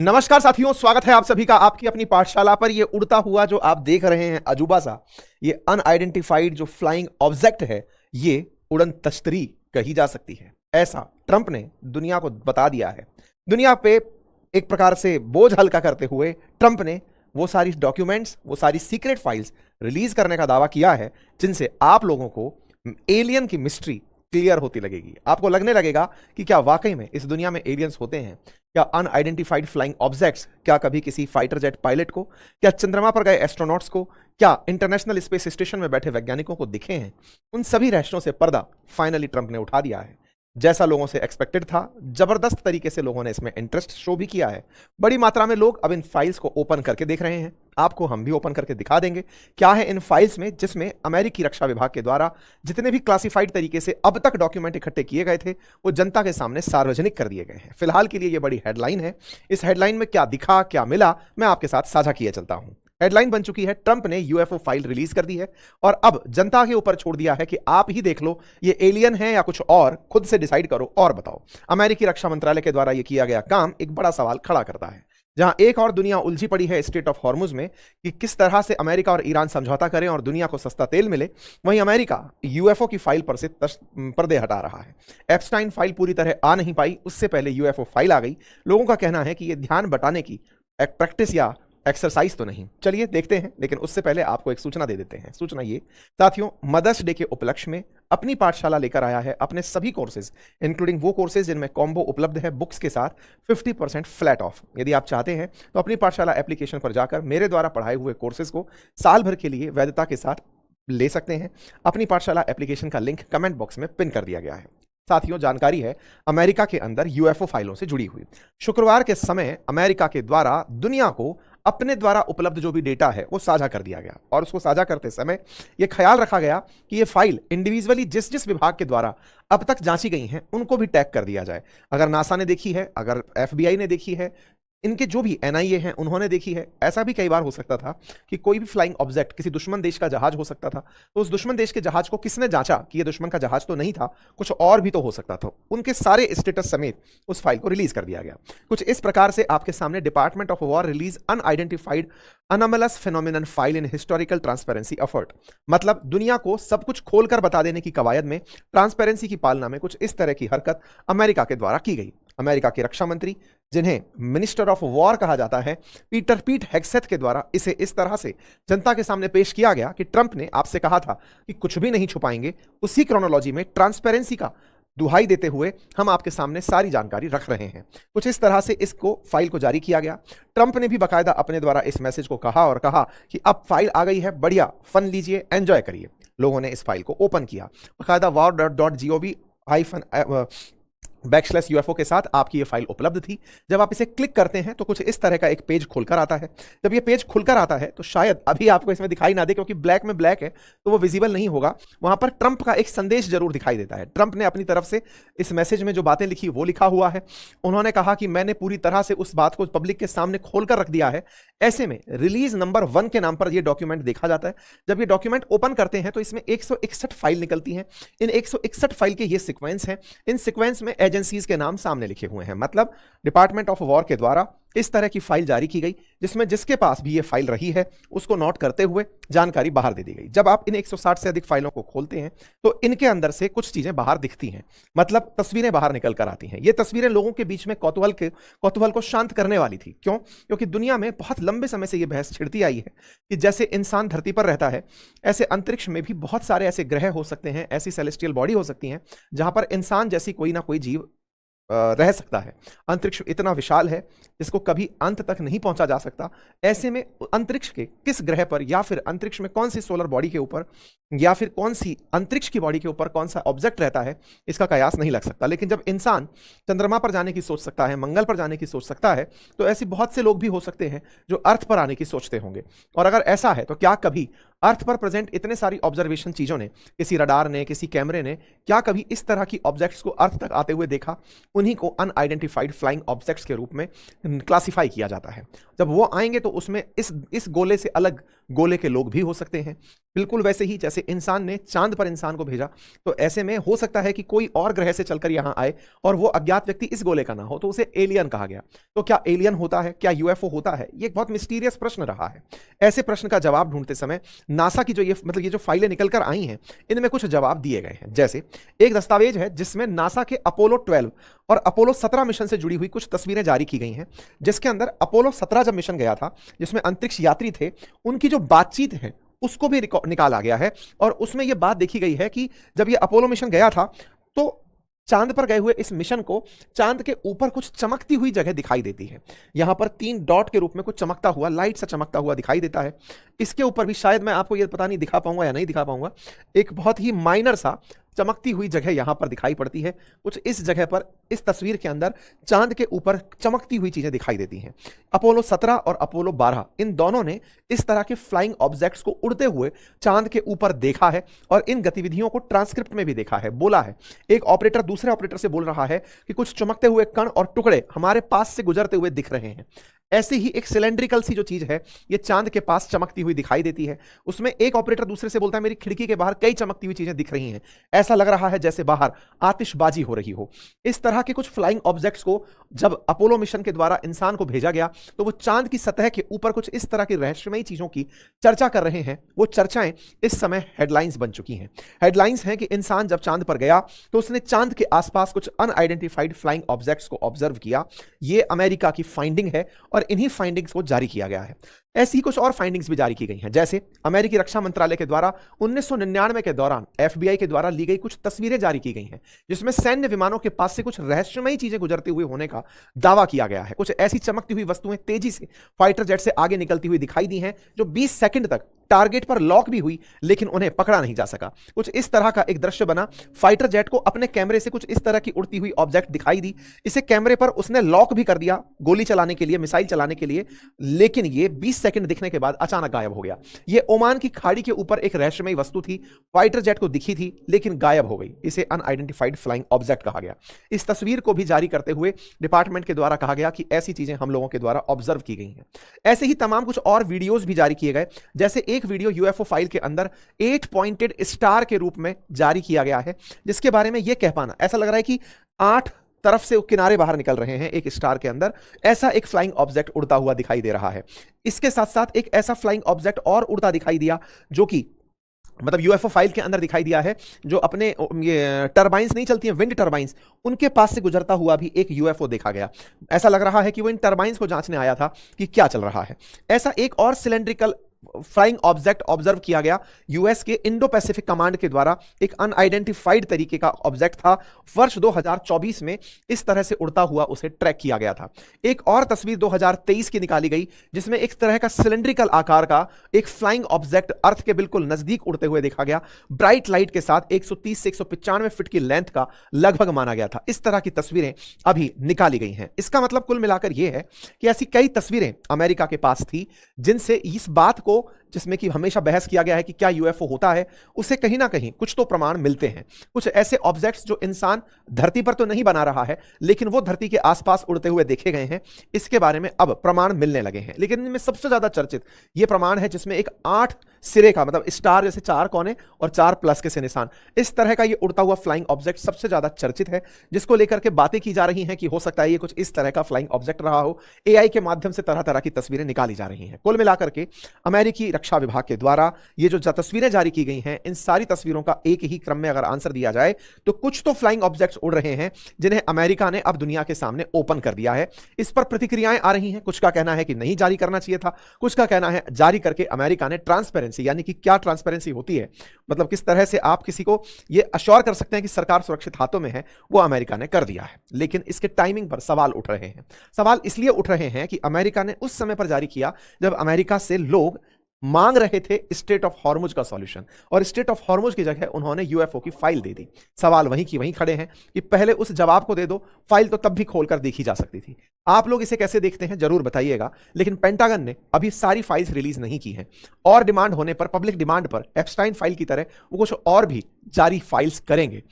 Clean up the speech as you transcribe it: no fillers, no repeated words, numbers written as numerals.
नमस्कार साथियों, स्वागत है आप सभी का आपकी अपनी पाठशाला पर। ये उड़ता हुआ जो आप देख रहे हैं अजूबा सा, ये अनआइडेंटिफाइड जो फ्लाइंग ऑब्जेक्ट है, ये उड़न तश्तरी कही जा सकती है। ऐसा ट्रंप ने दुनिया को बता दिया है। दुनिया पे एक प्रकार से बोझ हल्का करते हुए ट्रंप ने वो सारी डॉक्यूमेंट्स, वो सारी सीक्रेट फाइल्स रिलीज करने का दावा किया है, जिनसे आप लोगों को एलियन की मिस्ट्री क्लियर होती लगेगी। आपको लगने लगेगा कि क्या वाकई में इस दुनिया में एलियंस होते हैं, क्या अनआइडेंटिफाइड फ्लाइंग ऑब्जेक्ट्स, क्या कभी किसी फाइटर जेट पायलट को, क्या चंद्रमा पर गए एस्ट्रोनॉट्स को, क्या इंटरनेशनल स्पेस स्टेशन में बैठे वैज्ञानिकों को दिखे हैं। उन सभी रहस्यों से पर्दा फाइनली ट्रंप ने उठा दिया है। जैसा लोगों से एक्सपेक्टेड था, जबरदस्त तरीके से लोगों ने इसमें इंटरेस्ट शो भी किया है। बड़ी मात्रा में लोग अब इन फाइल्स को ओपन करके देख रहे हैं। आपको हम भी ओपन करके दिखा देंगे क्या है इन फाइल्स में, जिसमें अमेरिकी रक्षा विभाग के द्वारा जितने भी क्लासिफाइड तरीके से अब तक डॉक्यूमेंट इकट्ठे किए गए थे, वो जनता के सामने सार्वजनिक कर दिए गए हैं। फिलहाल के लिए ये बड़ी हेडलाइन है। इस हेडलाइन में क्या दिखा, क्या मिला, मैं आपके साथ साझा किए चलता हूं। हेडलाइन बन चुकी है, ट्रंप ने यूएफओ फाइल रिलीज कर दी है और अब जनता के ऊपर छोड़ दिया है कि आप ही देख लो ये एलियन है या कुछ और, खुद से डिसाइड करो और बताओ। अमेरिकी रक्षा मंत्रालय के द्वारा यह किया गया काम एक बड़ा सवाल खड़ा करता है। जहां एक और दुनिया उलझी पड़ी है स्ट्रेट ऑफ हॉर्मुज में कि किस तरह से अमेरिका और ईरान समझौता करें और दुनिया को सस्ता तेल मिले, वहीं अमेरिका यूएफओ की फाइल पर से पर्दे हटा रहा है। एप्स्टाइन फाइल पूरी तरह आ नहीं पाई, उससे पहले यूएफओ फाइल आ गई। लोगों का कहना है कि यह ध्यान बटाने की एक प्रैक्टिस या एक्सरसाइज तो नहीं। चलिए देखते हैं, लेकिन उससे पहले आपको एक सूचना दे देते हैं। सूचना ये साथियों, मदर्स डे के उपलक्ष्य में अपनी पाठशाला लेकर आया है अपने सभी कोर्सेज, इंक्लूडिंग वो कोर्सेज जिनमें कॉम्बो उपलब्ध है बुक्स के साथ 50% फ्लैट ऑफ। यदि आप चाहते हैं तो अपनी पाठशाला एप्लीकेशन पर जाकर मेरे द्वारा पढ़ाए हुए कोर्सेज को साल भर के लिए वैधता के साथ ले सकते हैं। अपनी पाठशाला एप्लीकेशन का लिंक कमेंट बॉक्स में पिन कर दिया गया है। साथियों, जानकारी है अमेरिका के अंदर यूएफओ फाइलों से जुड़ी हुई। शुक्रवार के समय अमेरिका के द्वारा दुनिया को अपने द्वारा उपलब्ध जो भी डेटा है वो साझा कर दिया गया और उसको साझा करते समय यह ख्याल रखा गया कि ये फाइल इंडिविजुअली जिस जिस विभाग के द्वारा अब तक जांची गई हैं उनको भी टैग कर दिया जाए। अगर नासा ने देखी है, अगर एफबीआई ने देखी है, इनके जो भी एनआईए हैं उन्होंने देखी है। ऐसा भी कई बार हो सकता था कि कोई भी फ्लाइंग ऑब्जेक्ट किसी दुश्मन देश का जहाज हो सकता था, तो उस दुश्मन देश के जहाज को किसने जांचा कि ये दुश्मन का जहाज तो नहीं था, कुछ और भी तो हो सकता था। उनके सारे स्टेटस समेत उस फाइल को रिलीज कर दिया गया। कुछ इस प्रकार से आपके सामने department of war release unidentified anomalous phenomenon file in historical transparency effort. मतलब दुनिया को सब कुछ खोलकर बता देने की कवायद में ट्रांसपेरेंसी की पालना में कुछ इस तरह की हरकत अमेरिका के द्वारा की गई। अमेरिका के रक्षा मंत्री, जिन्हें मिनिस्टर ऑफ वॉर कहा जाता है, पीट हेग्सेथ के द्वारा इसे इस तरह से जनता के सामने पेश किया गया कि ट्रंप ने आपसे कहा था कि कुछ भी नहीं छुपाएंगे। उसी क्रोनोलॉजी में ट्रांसपेरेंसी का दुहाई देते हुए हम आपके सामने सारी जानकारी रख रहे हैं। कुछ इस तरह से इसको फाइल को जारी किया गया। ट्रंप ने भी बाकायदा अपने द्वारा इस मैसेज को कहा और कहा कि अब फाइल आ गई है, बढ़िया फन लीजिए, एंजॉय करिए। लोगों ने इस फाइल को ओपन किया। बाकायदा war.gov /UFO के साथ आपकी ये फाइल उपलब्ध थी। जब आप इसे क्लिक करते हैं तो कुछ इस तरह का एक पेज खुलकर आता है। जब ये पेज खुलकर आता है तो शायद अभी आपको इसमें दिखाई ना दे, क्योंकि ब्लैक में ब्लैक है तो वो विजिबल नहीं होगा। वहां पर ट्रंप का एक संदेश जरूर दिखाई देता है। ट्रंप ने अपनी तरफ से इस मैसेज में जो बातें लिखी वो लिखा हुआ है। उन्होंने कहा कि मैंने पूरी तरह से उस बात को पब्लिक के सामने खोलकर रख दिया है। ऐसे में रिलीज नंबर 1 के नाम पर यह डॉक्यूमेंट देखा जाता है। जब ये डॉक्यूमेंट ओपन करते हैं तो इसमें 161 फाइल निकलती हैं। इन 161 फाइल के ये सीक्वेंस हैं। इन सीक्वेंस में एजेंसीज के नाम सामने लिखे हुए हैं। मतलब डिपार्टमेंट ऑफ वॉर के द्वारा इस तरह की फाइल जारी की गई, जिसमें जिसके पास भी ये फाइल रही है उसको नोट करते हुए जानकारी बाहर दे दी गई। जब आप इन 160 से अधिक फाइलों को खोलते हैं तो इनके अंदर से कुछ चीजें बाहर दिखती हैं, मतलब तस्वीरें बाहर निकल कर आती हैं। ये तस्वीरें लोगों के बीच में कौतूहल को शांत करने वाली थी। क्यों? क्योंकि दुनिया में बहुत लंबे समय से यह बहस छिड़ती आई है कि जैसे इंसान धरती पर रहता है, ऐसे अंतरिक्ष में भी बहुत सारे ऐसे ग्रह हो सकते हैं, ऐसी सेलेस्टियल बॉडी हो सकती हैं जहां पर इंसान जैसी कोई ना कोई जीव रह सकता है। अंतरिक्ष इतना विशाल है जिसको कभी अंत तक नहीं पहुंचा जा सकता। ऐसे में अंतरिक्ष के किस ग्रह पर, या फिर अंतरिक्ष में कौन सी सोलर बॉडी के ऊपर, या फिर कौन सी अंतरिक्ष की बॉडी के ऊपर कौन सा ऑब्जेक्ट रहता है, इसका कयास नहीं लग सकता। लेकिन जब इंसान चंद्रमा पर जाने की सोच सकता है, मंगल पर जाने की सोच सकता है, तो ऐसे बहुत से लोग भी हो सकते हैं जो अर्थ पर आने की सोचते होंगे। और अगर ऐसा है तो क्या कभी अर्थ पर प्रेजेंट इतने सारी ऑब्जर्वेशन चीजों ने, किसी रडार ने, किसी कैमरे ने, क्या कभी इस तरह की ऑब्जेक्ट्स को अर्थ तक आते हुए देखा? उन्हीं को अनआइडेंटिफाइड फ्लाइंग ऑब्जेक्ट्स के रूप में क्लासिफाई किया जाता है। जब वो आएंगे तो उसमें इस गोले से अलग गोले के लोग भी हो सकते हैं। बिल्कुल वैसे ही जैसे इंसान ने चांद पर इंसान को भेजा, तो ऐसे में हो सकता है कि कोई और ग्रह से चलकर यहां आए और वो अज्ञात व्यक्ति इस गोले का ना हो, तो उसे एलियन कहा गया। तो क्या एलियन होता है, क्या यूएफओ होता है? ये एक बहुत मिस्टीरियस प्रश्न रहा है। ऐसे प्रश्न का जवाब ढूंढते समय नासा की जो ये जो फाइलें निकलकर आई हैं, इनमें कुछ जवाब दिए गए हैं। जैसे एक दस्तावेज है जिसमें नासा के अपोलो 12 और अपोलो 17 मिशन से जुड़ी हुई कुछ तस्वीरें जारी की गई हैं, जिसके अंदर अपोलो 17 जब मिशन गया था, जिसमें अंतरिक्ष यात्री थे, उनकी जो बातचीत है उसको भी निकाला गया है। और उसमें यह बात देखी गई है कि जब यह अपोलो मिशन गया था, तो चांद पर गए हुए इस मिशन को चांद के ऊपर कुछ चमकती हुई जगह दिखाई देती है। यहां पर 3 डॉट के रूप में कुछ चमकता हुआ, लाइट सा चमकता हुआ दिखाई देता है। इसके ऊपर भी शायद मैं आपको यह पता नहीं दिखा पाऊंगा या नहीं दिखा पाऊंगा, एक बहुत ही माइनर सा चमकती हुई जगह यहां पर दिखाई पड़ती है। कुछ इस जगह पर इस तस्वीर के अंदर चांद के ऊपर चमकती हुई चीजें दिखाई देती हैं। अपोलो 17 और अपोलो 12 इन दोनों ने इस तरह के फ्लाइंग ऑब्जेक्ट्स को उड़ते हुए चांद के ऊपर देखा है और इन गतिविधियों को ट्रांसक्रिप्ट में भी देखा है, बोला है। एक ऑपरेटर दूसरे ऑपरेटर से बोल रहा है कि कुछ चमकते हुए कण और टुकड़े हमारे पास से गुजरते हुए दिख रहे हैं। ऐसी ही एक सिलेंड्रिकल सी जो चीज है, ये चांद के पास चमकती हुई दिखाई देती है। उसमें एक ऑपरेटर दूसरे से बोलता है मेरी खिड़की के बाहर कई चमकती हुई चीजें दिख रही हैं, ऐसा लग रहा है जैसे बाहर आतिशबाजी हो रही हो। इस तरह के कुछ फ्लाइंग ऑब्जेक्ट्स को जब अपोलो मिशन के द्वारा इंसान को भेजा गया, तो वो चांद की सतह के ऊपर कुछ इस तरह की रहस्यमयी चीजों की चर्चा कर रहे हैं। वो चर्चाएं इस समय हेडलाइंस बन चुकी हैं। हेडलाइंस हैं कि इंसान जब चांद पर गया तो उसने चांद के आसपास कुछ अनआइडेंटिफाइड फ्लाइंग ऑब्जेक्ट्स को ऑब्जर्व किया। ये अमेरिका की फाइंडिंग है और इन्हीं फाइंडिंग्स को जारी किया गया है। ऐसी कुछ और फाइंडिंग्स भी जारी की गई हैं, जैसे अमेरिकी रक्षा मंत्रालय के द्वारा 1999 के दौरान एफबीआई के द्वारा ली गई कुछ तस्वीरें जारी की गई हैं, जिसमें सैन्य विमानों के पास से कुछ रहस्यमयी चीजें गुजरते हुए होने का दावा किया गया है। कुछ ऐसी चमकती हुई वस्तुएं तेजी से फाइटर जेट से आगे निकलती हुई दिखाई दी हैं, जो 20 सेकंड तक टारगेट पर लॉक भी हुई, लेकिन उन्हें पकड़ा नहीं जा सका। कुछ इस तरह का एक दृश्य बना। फाइटर जेट को अपने कैमरे से कुछ इस तरह की उड़ती हुई ऑब्जेक्ट दिखाई दी। इसे कैमरे पर उसने लॉक भी कर दिया गोली चलाने के लिए, मिसाइल चलाने के लिए, लेकिन ये 20 सेकंड दिखने के बाद अचानक गायब हो गया। ये ओमान की खाड़ी के ऊपर एक रहस्यमयी वस्तु थी, फाइटर जेट को दिखी थी लेकिन गायब हो गई। इसे अनआइडेंटिफाइड फ्लाइंग ऑब्जेक्ट कहा गया। इस तस्वीर को भी जारी करते हुए डिपार्टमेंट के द्वारा कहा गया कि ऐसी चीजें हम लोगों के द्वारा ऑब्जर्व की गई हैं। ऐसे ही तमाम कुछ और वीडियोस भी जारी किए गए, जैसे एक वीडियो यूएफओ फाइल के अंदर 8 पॉइंटेड स्टार के रूप में जारी किया गया है, जिसके बारे में यह कह पाना ऐसा लग रहा है कि 8 तरफ से किनारे बाहर निकल रहे हैं एक स्टार के अंदर, ऐसा एक फ्लाइंग ऑब्जेक्ट उड़ता हुआ दिखाई दे रहा है। इसके साथ साथ एक ऐसा फ्लाइंग ऑब्जेक्ट और उड़ता दिखाई दिया, जो कि मतलब यूएफओ फाइल के अंदर दिखाई दिया है, जो अपने ये टरबाइंस नहीं चलती हैं, विंड टरबाइंस, उनके पास से गुजरता हुआ भी एक यूएफओ देखा गया। ऐसा लग रहा है कि वो इन टरबाइंस को जांचने आया था कि क्या चल रहा है। ऐसा एक और सिलेंड्रिकल फ्लाइंग ऑब्जेक्ट ऑब्जर्व किया गया यूएस के इंडो पैसिफिक कमांड के द्वारा। एक अनआइडेंटिफाइड तरीके का ऑब्जेक्ट था। वर्ष 2024 में इस तरह से उड़ता हुआ उसे ट्रैक किया गया था। एक और तस्वीर 2023 की निकाली गई, जिसमें एक तरह का सिलेंड्रिकल आकार का एक फ्लाइंग ऑब्जेक्ट अर्थ के बिल्कुल नजदीक उड़ते हुए देखा गया, ब्राइट लाइट के साथ 130 से 195 फीट की लेंथ का लगभग माना गया था। इस तरह की तस्वीरें अभी निकाली गई हैं। इसका मतलब कुल मिलाकर यह है कि ऐसी कई तस्वीरें अमेरिका के पास थी, जिनसे इस बात को जिसमें कि हमेशा बहस किया गया है कि क्या यूएफओ होता है, उसे कहीं ना कहीं कुछ तो प्रमाण मिलते हैं। कुछ ऐसे ऑब्जेक्ट्स जो इंसान धरती पर तो नहीं बना रहा है, लेकिन वो धरती के आसपास उड़ते हुए देखे गए हैं, इसके बारे में अब प्रमाण मिलने लगे हैं। लेकिन इनमें सबसे ज्यादा चर्चित ये प्रमाण है जिसमें एक 8 सिरे का, मतलब स्टार जैसे 4 कोने और 4 प्लस के से निशान, इस तरह का ये उड़ता हुआ फ्लाइंग ऑब्जेक्ट सबसे ज्यादा चर्चित है, जिसको लेकर के बातें की जा रही हैं कि हो सकता है ये कुछ इस तरह का फ्लाइंग ऑब्जेक्ट रहा हो। एआई के माध्यम से तरह तरह की तस्वीरें निकाली जा रही हैं। कुल मिलाकर के अमेरिकी रक्षा विभाग के द्वारा ये जो तस्वीरें जारी की गई हैं, इन सारी तस्वीरों का एक ही क्रम में अगर आंसर दिया जाए तो कुछ तो फ्लाइंग ऑब्जेक्ट्स उड़ रहे हैं, जिन्हें अमेरिका ने अब दुनिया के सामने ओपन कर दिया है। इस पर प्रतिक्रियाएं आ रही हैं। कुछ का कहना है कि नहीं जारी करना चाहिए था, कुछ का कहना है जारी करके अमेरिका ने ट्रांसपेरेंसी, यानी कि क्या ट्रांसपेरेंसी होती है, मतलब किस तरह से आप किसी को ये अश्योर कर सकते हैं कि सरकार सुरक्षित हाथों में है, वो अमेरिका ने कर दिया है। लेकिन इसके टाइमिंग पर सवाल उठ रहे हैं। सवाल इसलिए उठ रहे हैं कि अमेरिका ने उस समय पर जारी किया जब अमेरिका से लोग मांग रहे थे स्टेट ऑफ हॉर्मुज का सॉल्यूशन, और स्टेट ऑफ हॉर्मुज की जगह उन्होंने यूएफओ की फाइल दे दी। सवाल वहीं की वहीं खड़े हैं कि पहले उस जवाब को दे दो, फाइल तो तब भी खोलकर देखी जा सकती थी। आप लोग इसे कैसे देखते हैं जरूर बताइएगा। लेकिन पेंटागन ने अभी सारी फाइल्स रिलीज नहीं की हैं, और डिमांड होने पर, पब्लिक डिमांड पर, एप्स्टाइन फाइल की तरह वो कुछ और भी जारी फाइल्स करेंगे।